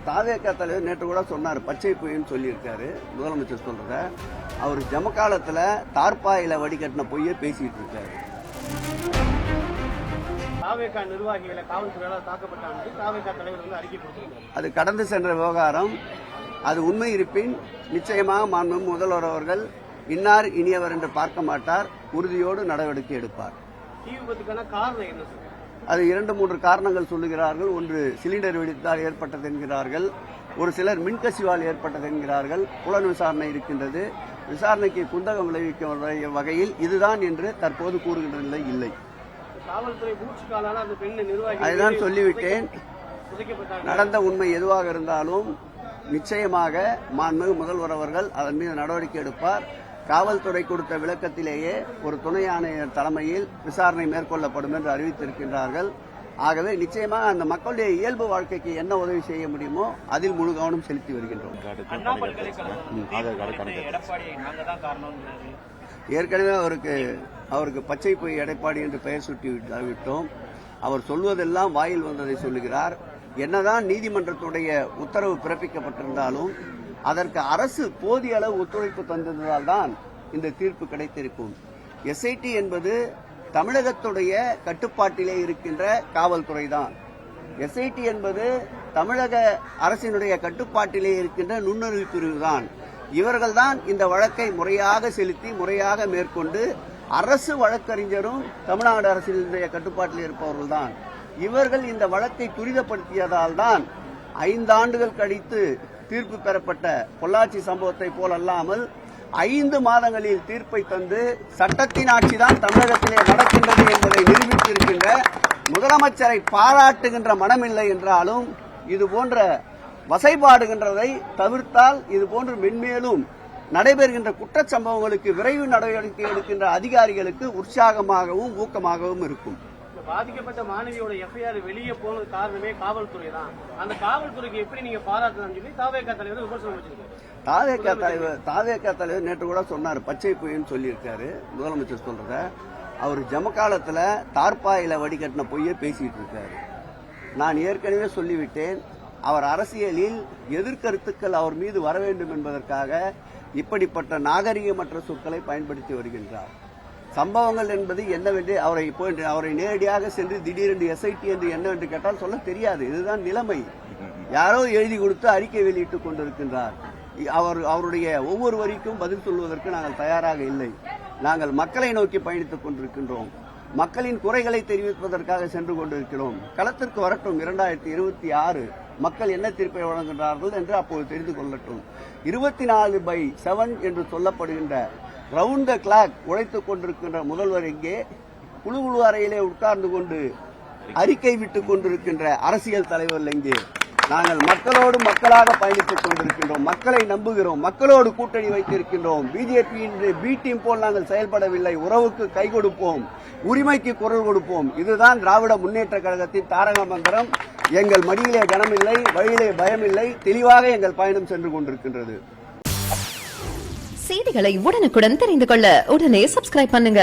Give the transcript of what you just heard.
தாவேக தலைவர் நேற்று கூட சொன்னார், பச்சை பொய்ன்னு சொல்லியிருக்காரு முதலமைச்சர் சொல்றத. அவர் ஜமகாலத்தில் தார்பாயில வடிகட்டின பொய்யே பேசிட்டு இருக்காரு. அது கடந்து சென்ற விவகாரம். அது உண்மை இருப்பின் நிச்சயமாக மாண்புமிகு முதல்வர் அவர்கள் இன்னார் இனியவர் என்று பார்க்க மாட்டார், உறுதியோடு நடவடிக்கை எடுப்பார். அது 2-3 காரணங்கள் சொல்லுகிறார்கள். ஒன்று சிலிண்டர் வெடித்தால் ஏற்பட்டது என்கிறார்கள், ஒரு சிலர் மின்கசிவால் ஏற்பட்டது என்கிறார்கள். புலன் விசாரணை இருக்கின்றது. விசாரணைக்கு குந்தகம் விளைவிக்கும் வகையில் இதுதான் என்று தற்போது கூறுகின்ற நிலை இல்லை. அதுதான் சொல்லிவிட்டேன். நடந்த உண்மை எதுவாக இருந்தாலும் நிச்சயமாக மாண்புமிகு முதல்வர் அவர்கள் அதன் மீது நடவடிக்கை எடுப்பார். காவல்துறை கொடுத்த விளக்கத்திலேயே ஒரு துணை ஆணையர் தலைமையில் விசாரணை மேற்கொள்ளப்படும் என்று அறிவித்திருக்கின்றார்கள். ஆகவே நிச்சயமாக அந்த மக்களுடைய இயல்பு வாழ்க்கைக்கு என்ன உதவி செய்ய முடியுமோ அதில் முழு கவனம் செலுத்தி வருகின்றோம். ஏற்கனவே அவருக்கு பச்சை பொய் எடப்பாடி என்று பெயர் சுட்டி விட்டோம். அவர் சொல்வதெல்லாம் வாயில் வந்ததை சொல்லுகிறார். என்னதான் நீதிமன்றத்துடைய உத்தரவு பிறப்பிக்கப்பட்டிருந்தாலும் அதற்கு அரசு போதிய அளவு ஒத்துழைப்பு தந்திருந்தால் தான் இந்த தீர்ப்பு கிடைத்திருக்கும். எஸ்ஐடி என்பது தமிழகத்துடைய கட்டுப்பாட்டிலே இருக்கின்ற காவல்துறை தான். எஸ்ஐடி என்பது தமிழக அரசினுடைய கட்டுப்பாட்டிலே இருக்கின்ற நுண்ணறிவு பிரிவு தான். இவர்கள் தான் இந்த வழக்கை முறையாக செலுத்தி முறையாக மேற்கொண்டு அரசு வழக்கறிஞரும் தமிழ்நாடு அரசினுடைய கட்டுப்பாட்டில் இருப்பவர்கள் தான். இவர்கள் இந்த வழக்கை துரிதப்படுத்தியதால் தான் 5 ஆண்டுகள் கழித்து தீர்ப்பு பெறப்பட்ட பொள்ளாச்சி சம்பவத்தை போல் அல்லாமல் 5 மாதங்களில் தீர்ப்பை தந்து சட்டத்தின் ஆட்சிதான் தமிழகத்திலே நடக்கின்றது என்பதை நிரூபித்திருக்கின்ற முதலமைச்சரை பாராட்டுகின்ற மனமில்லை என்றாலும் இது போன்ற வசைபாடுகின்றதை தவிர்த்தால் இது போன்று மென்மேலும் நடைபெறுகின்ற குற்றச்சம்பவங்களுக்கு விரைவு நடவடிக்கை எடுக்கின்ற அதிகாரிகளுக்கு உற்சாகமாகவும் ஊக்கமாகவும் இருக்கும். பாதிக்கப்பட்ட மாணவியோட எஃப்ஐஆர் வெளியே போனது காரணமே காவல்துறை தான். அந்த காவல்துறைக்கு எப்படி நீங்க பாராட்டலாம் சொல்லி தாவேக தலைவர் விமர்சனம் வச்சிருக்காரு. தாவேக தலைவர் நேற்று கூட சொன்னார், பச்சை பொய்ன்னு சொல்லியிருக்காரு முதலமைச்சர் சொல்றத. அவர் ஜமகாலத்தில் தார்பாயில வடிகட்டின பொய்யே பேசிட்டு இருக்காரு. நான் ஏற்கனவே சொல்லிவிட்டேன், அவர் அரசியலில் எதிர்கருத்துக்கள் அவர் மீது வர வேண்டும் என்பதற்காக இப்படிப்பட்ட நாகரிகமற்ற சொற்களை பயன்படுத்தி வருகின்றார். சம்பவங்கள் என்பது என்னவென்று அவரை நேரடியாக சென்று திடீரென்று எஸ்ஐடி என்று என்னவென்று கேட்டால் சொல்ல தெரியாது. இதுதான் நிலைமை. யாரோ எழுதி கொடுத்து அறிக்கை வெளியிட்டுக் கொண்டிருக்கின்றார். அவருடைய ஒவ்வொரு வரிக்கும் பதில் சொல்வதற்கு நாங்கள் தயாராக இல்லை. நாங்கள் மக்களை நோக்கி பயணித்துக் கொண்டிருக்கின்றோம். மக்களின் குறைகளை தெரிவிப்பதற்காக சென்று கொண்டிருக்கிறோம். களத்திற்கு வரட்டும். 2026 மக்கள் என்ன தீர்ப்பை வழங்குகிறார்கள் என்று அப்போது தெரிந்து கொள்ளட்டும். 24/7 என்று சொல்லப்படுகின்ற ரவுண்ட் த கிளாக் உழைத்துக் கொண்டிருக்கின்ற முதல்வர் எங்கே? குழு அறையிலே உட்கார்ந்து கொண்டு அறிக்கை விட்டுக் கொண்டிருக்கின்ற அரசியல் தலைவர்கள் எங்கே? நாங்கள் மக்களோடு மக்களாக பயணித்துக் கொண்டிருக்கின்றோம். மக்களை நம்புகிறோம். மக்களோடு கூட்டணி வைத்திருக்கின்றோம். பிஜேபியின் பி டீம் போல் நாங்கள் செயல்படவில்லை. உறவுக்கு கை கொடுப்போம், உரிமைக்கு குரல் கொடுப்போம். இதுதான் திராவிட முன்னேற்ற கழகத்தின் தாரக மந்திரம். எங்கள் மடியிலே கனமில்லை, வழியிலே பயமில்லை. தெளிவாக எங்கள் பயணம் சென்று கொண்டிருக்கின்றது. செய்திகளை உடனுக்குடன் தெரிந்து கொள்ள உடனே சப்ஸ்கிரைப் பண்ணுங்க.